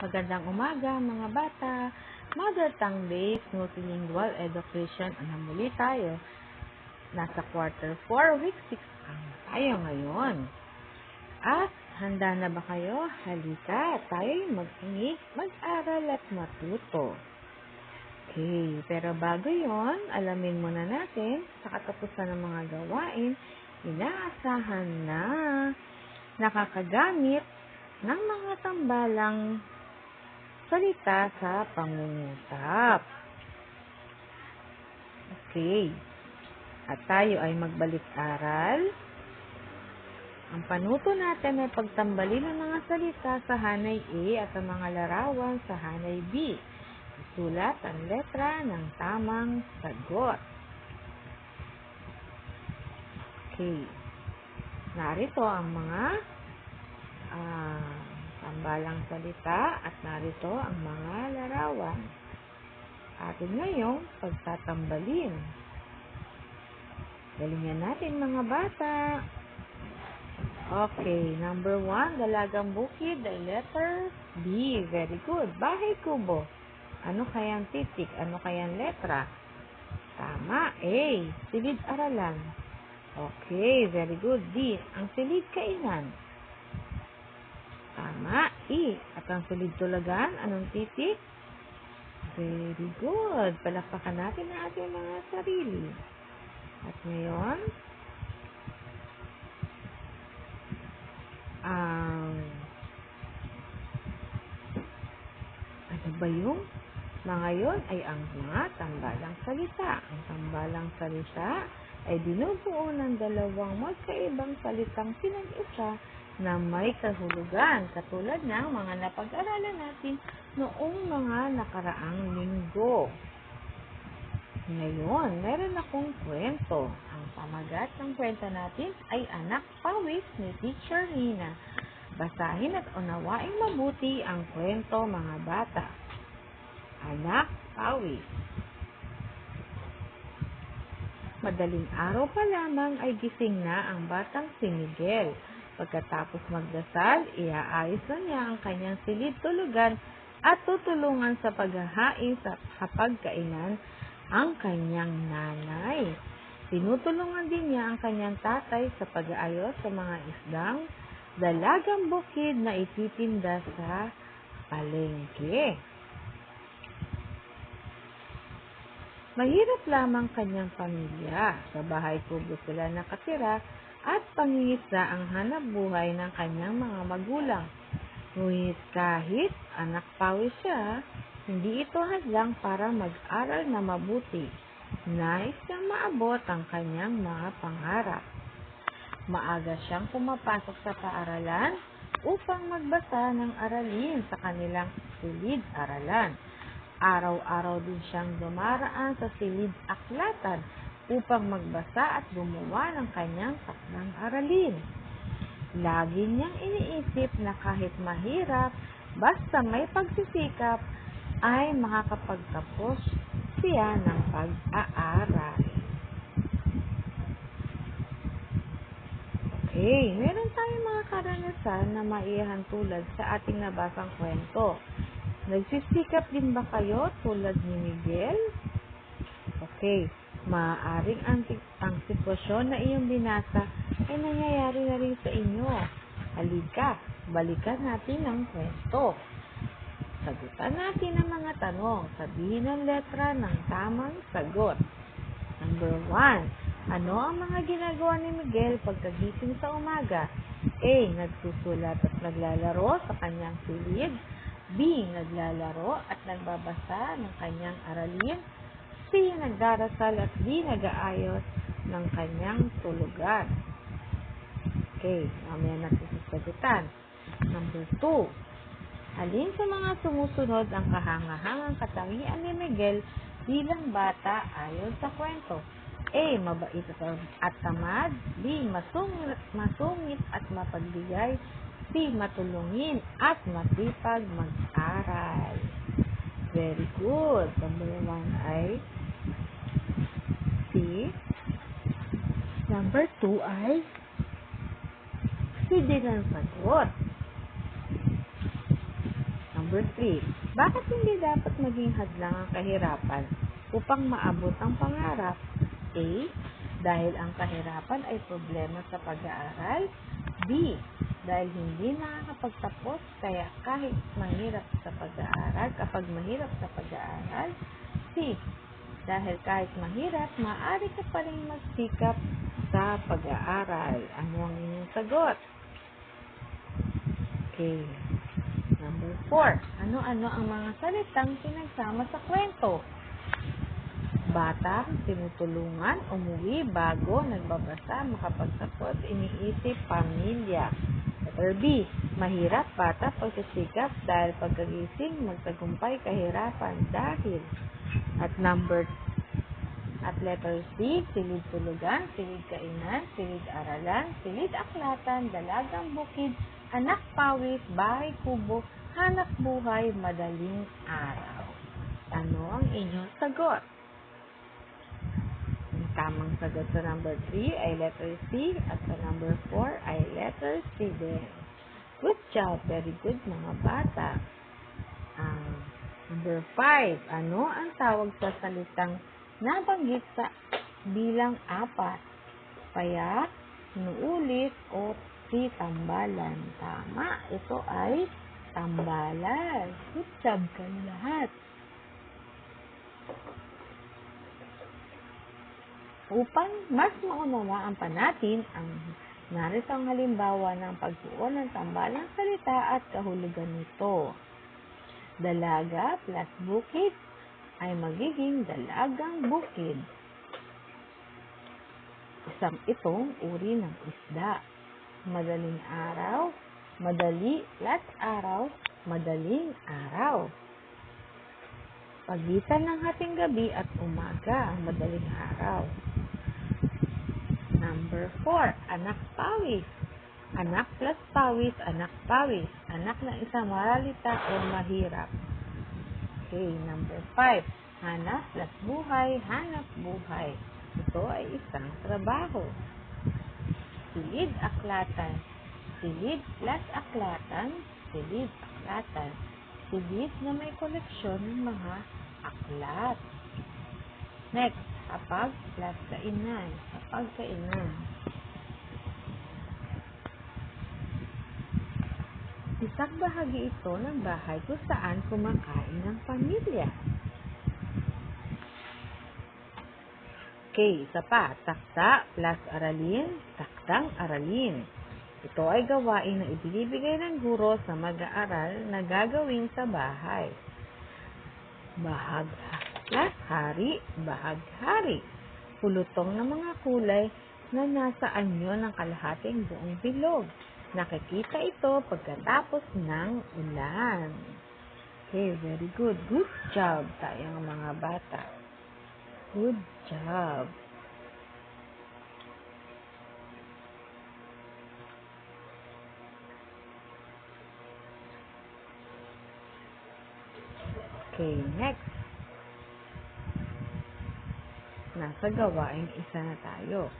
Magandang umaga mga bata. Mother Tongue Based Multilingual Education. Muli tayo. Nasa quarter 4, week 6 tayo ngayon. At handa na ba kayo? Halika, tayo'y magtingin, mag-aral at matuto. Okay, pero bago yon, alamin muna natin sa katapusan ng mga gawain, inaasahan na nakakagamit ng mga tambalang salita sa pangungusap. Okay. At tayo ay magbalik-aral. Ang panuto natin ay pagtambali ng mga salita sa hanay A at ang mga larawan sa hanay B. Isulat ang letra ng tamang sagot. Okay. Narito ang mga tambalang salita at narito ang mga larawan. Atin ngayong pagtatambalin. Galingan natin mga bata. Okay, number 1, dalagang bukid, the letter B. Very good. Bahay kubo. Ano kayang titik? Ano kayang letra? Tama. A. Silid-aralan. Okay, very good. D. Ang silid-kainan. Tama. E. At ang silid-tulagan, anong titik? Very good. Palakpakan natin ang ating mga sarili. At ngayon, ano ba yung mga yon ay ang mga tambalang salita. Ang tambalang salita ay binubuo ng dalawang magkaibang salitang pinag-isa na may kahulugan, katulad ng mga napag-aralan natin noong mga nakaraang linggo. Ngayon, meron akong kwento. Ang pamagat ng kwento natin ay Anak Pawis ni Teacher Nina. Basahin at unawaing mabuti ang kwento mga bata. Anak Pawis. Madaling araw pa lamang ay gising na ang batang si Miguel. Pagkatapos magdasal, iaayos na niya ang kanyang silid-tulugan at tutulungan sa paghahain sa hapagkainan ang kanyang nanay. Tinutulungan din niya ang kanyang tatay sa pag-aayos sa mga isdang dalagang bukid na ititinda sa palengke. Mahirap lamang kanyang pamilya. Sa bahay kubo sila nakatira at pangingisda ang hanap buhay ng kanyang mga magulang. Ngunit kahit anak pawis siya, hindi ito hadlang para mag-aral na mabuti. Nais niyang maabot ang kanyang mga pangarap. Maaga siyang pumapasok sa paaralan upang magbasa ng aralin sa kanilang silid-aralan. Araw-araw din siyang dumaraan sa silid-aklatan upang magbasa at gumawa ng kanyang takdang aralin. Lagi niyang iniisip na kahit mahirap, basta may pagsisikap, ay makakapagtapos siya ng pag-aaral. Okay, meron tayong mga karanasan na maiyahan tulad sa ating nabasang kwento. Nagsisikap din ba kayo tulad ni Miguel? Okay, maaaring ang sitwasyon na iyong binasa ay nangyayari na rin sa inyo. Halika, balikan natin ang kwento. Sagutan natin ang mga tanong. Sabihin ang letra ng tamang sagot. Number 1. Ano ang mga ginagawa ni Miguel pagkagising sa umaga? A. Nagsusulat at naglalaro sa kanyang silid. B. Naglalaro at nagbabasa ng kanyang aralin. C. Nagdarasal at D. Nag-aayos ng kanyang tulugan. Okay, mamaya natin sasagutan. Number 2. Alin sa mga sumusunod ang kahangahangang katangian ni Miguel bilang bata ayon sa kwento? A. Mabait at tamad. B. Masungit at mapagbigay. C. Matulungin at masipag mag-aral. Very good. Number 1 ay C. Number 2 ay C din ang sagot. Number 3, bakit hindi dapat maging hadlang ang kahirapan upang maabot ang pangarap? A, dahil ang kahirapan ay problema sa pag-aaral. B, dahil hindi nakakapagtapos kaya kahit mahirap sa pag-aaral, kapag mahirap sa pag-aaral. C, dahil kahit mahirap, maaari ka pa rin magsikap sa pag-aaral. Ano ang inyong sagot? Okay. Number 4. Ano-ano ang mga salitang pinagsama sa kwento? Bata, tinutulungan, umuwi, bago, nagbabasa, makapagtapos, iniisip, pamilya. Letter B. Mahirap, bata, pagsisikap, dahil pagkagising, magtagumpay, kahirapan, dahil. At letter C, silid tulugan, silid kainan, silid aralan, silid aklatan, dalagang bukid, anak pawis, bahay kubo, hanap buhay, madaling araw. Ano ang inyong sagot? Ang tamang sagot sa number 3 ay letter C at sa number 4 ay letter C din. Good job! Very good mga bata. Number 5. Ano ang tawag sa salitang nabanggit sa bilang 4? Payak, inuulit, o si tambalan? Tama, ito ay tambalan. Good job kayo lahat. Upang mas maunawaan pa natin ang naritong halimbawa ng pagbuo ng tambalang salita at kahulugan nito. Dalaga plus bukid ay magiging dalagang bukid. Isang itong uri ng isda. Madaling araw, madali plus araw, madaling araw. Pagitan ng hating gabi at umaga ang madaling araw. Number 4, anak pawis. Anak plus pawis, anak pawis. Anak ng isang maralita o mahirap. Okay, number 5. Hanap plus buhay, hanap buhay. Ito ay isang trabaho. Silid aklatan. Silid plus aklatan, silid aklatan. Silid na may koleksyon ng mga aklat. Next, hapag plus kainan. Hapag kainan. Isang bahagi ito ng bahay kung saan kumakain ang pamilya. Okay, isa pa. Takda plus aralin, takdang aralin. Ito ay gawain na ibinibigay ng guro sa mag-aaral na gagawin sa bahay. Bahag plus hari, bahaghari. Pulutong ng mga kulay na nasa anyo ng kalahating buong bilog. Nakikita ito pagkatapos ng ulan. Okay, very good. Good job tayong mga bata. Good job. Okay, next. Nasa gawaing isa na tayo.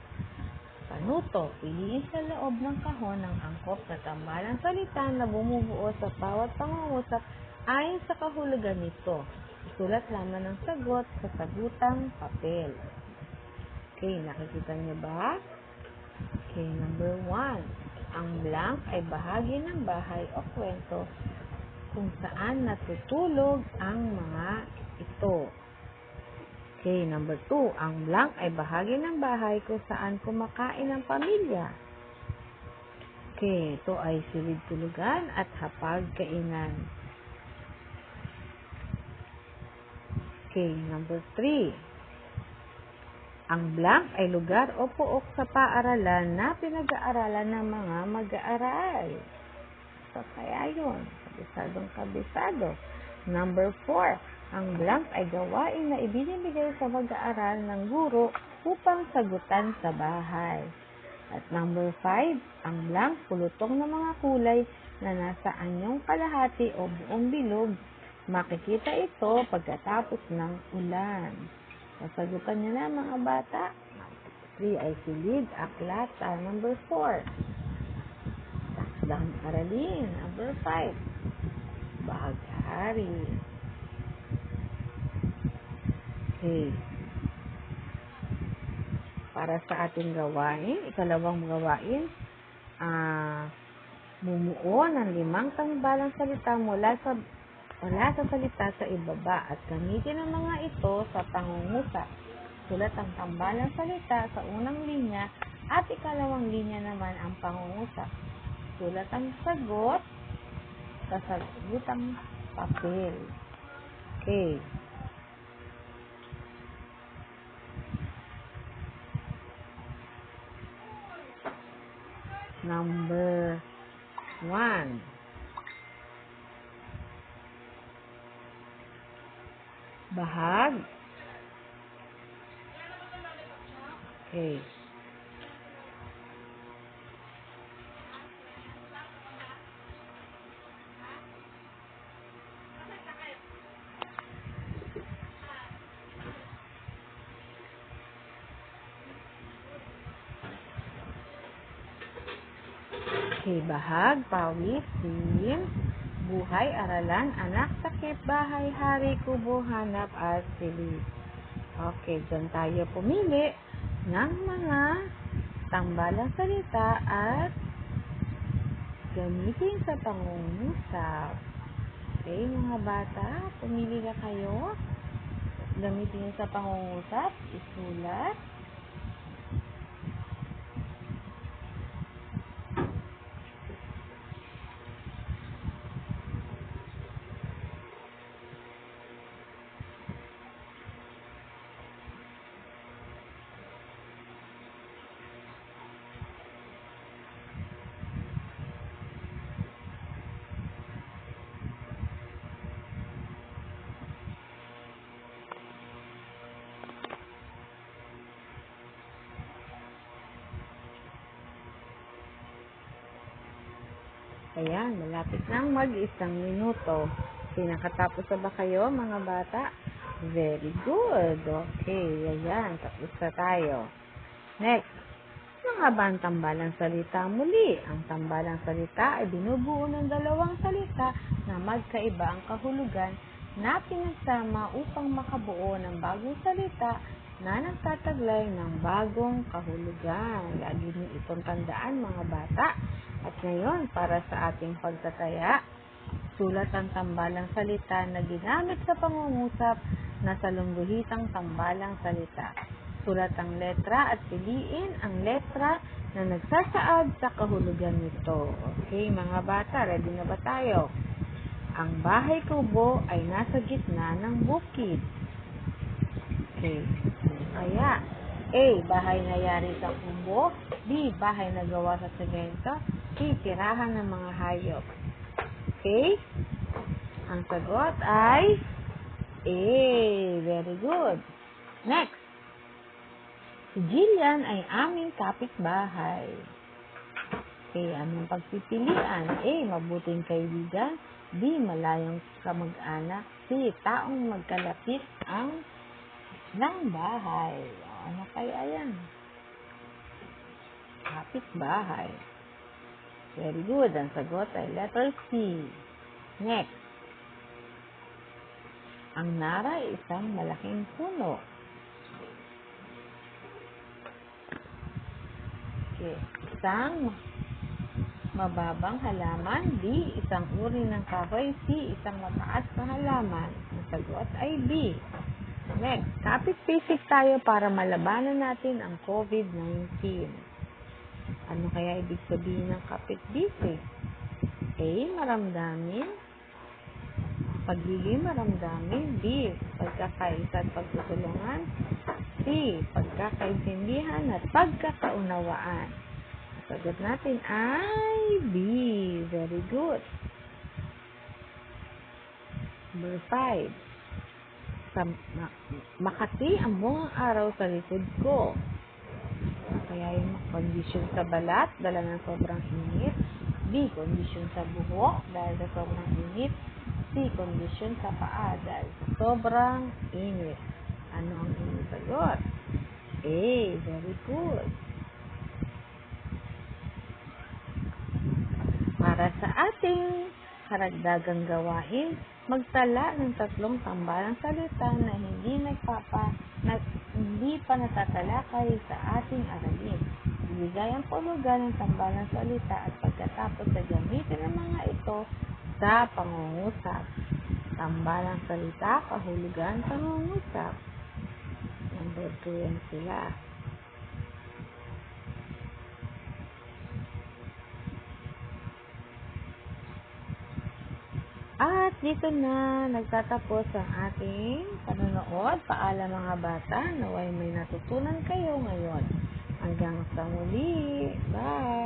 Panuto, piliin sa loob ng kahon ng angkop na tambalang salita na bumubuo sa bawat pangungusap ayon sa kahulugan nito. Isulat lamang ng sagot sa sagutang papel. Okay, nakikita niyo ba? Okay, number 1. Ang blank ay bahagi ng bahay o kwento kung saan natutulog ang mga ito. Okay, number 2. Ang blank ay bahagi ng bahay kung saan kumakain ang pamilya. Okay, ito ay silid tulugan at hapag kainan. Okay, number 3. Ang blank ay lugar o pook sa paaralan na pinag-aaralan ng mga mag-aaral. So, kaya yun. Kabisadong kabisado. Number 4. Ang blank ay gawain na ibinibigay sa mag-aaral ng guro upang sagutan sa bahay. At number 5, ang blank, pulutong ng mga kulay na nasa anyong kalahati o buong bilog. Makikita ito pagkatapos ng ulan. Sasagutan niyo na mga bata. 3 ay silid, aklata. Number 4, takdang aralin. Number 5, Bahaghari. Okay. Para sa ating gawain, ikalawang gawain, bumuo ng 5 tambalang salita mula sa salita sa ibaba at gamitin ang mga ito sa pangungusap. Sulat ang tambalang salita sa unang linya at ikalawang linya naman ang pangungusap. Sulat ang sagot sa sagutang papel. Okay. Number 1. Bahag. Okay. Okay, bahag, pawis, sim, buhay, aralan, anak, sakit, bahay, hari, kubo, hanap, at silid. Okay, dyan tayo pumili ng mga tambalang salita at gamitin sa pangungusap. Okay, mga bata, pumili na kayo. Gamitin sa pangungusap, isulat. Ayan, malapit nang mag-1 minuto. Nakatapos na ba kayo, mga bata? Very good. Okay, ayan, tapos na tayo. Next, ano nga ba ang tambalang salita muli? Ang tambalang salita ay binubuo ng 2 salita na magkaiba ang kahulugan na pinagsama upang makabuo ng bagong salita na nagtataglay ng bagong kahulugan. Lagi niyo itong tandaan, mga bata. At ngayon, para sa ating pagtataya, sulat ang tambalang salita na ginamit sa pangungusap na salungguhitang tambalang salita. Sulat ang letra at piliin ang letra na nagsasaad sa kahulugan nito. Okay, mga bata, ready na ba tayo? Ang bahay kubo ay nasa gitna ng bukid. Okay, kaya A. Bahay na yari sa kubo. B. Bahay na gawa sa semento. C. Tirahan ng mga hayop. Okay? Ang sagot ay A. Very good. Next. Si Jillian ay aming kapitbahay. Okay, anong pagpipilian? A. Mabuting kaibigan. B. Malayong kamag-anak. C. Taong magkalapit ang ng bahay. Ano kaya yan? Kapitbahay. Very good. Ang sagot ay letter C. Next. Ang nara ay isang malaking puno. Okay. Isang mababang halaman. B. Isang uri ng kahoy. C. Isang mataas na halaman. Ang sagot ay B. Next. Kapit-basic tayo para malabanan natin ang COVID-19. Ano kaya ibig sabihin ng kapit-basic? A. Maramdamin. Pagiging maramdamin. B. Pagkakaisa at pagtutulungan. C. Pagkakaintindihan at pagkakaunawaan. Sagot natin ay B. Very good. Number 5. Makati ang buong araw sa likod ko. Kaya yung kondisyon sa balat dahil ng sobrang init. B. Kondisyon sa buhok dahil sa sobrang init. C. Kondisyon sa paa dahil sa sobrang init. Ano ang inyong sagot? A. Very good. Para sa ating karagdagang gawain, magtala ng 3 tambalang salita na hindi pa natatalakay sa ating aralin. Ibigay ang pulugan ng tambalang salita at pagkatapos ay gamitin ang mga ito sa pangungusap. Tambalang salita, kahulugan, pangungusap. Number 2 yan sila. At dito na nagtatapos ang ating panonood. Paalam mga bata, naway may natutunan kayo ngayon. Hanggang sa muli. Bye!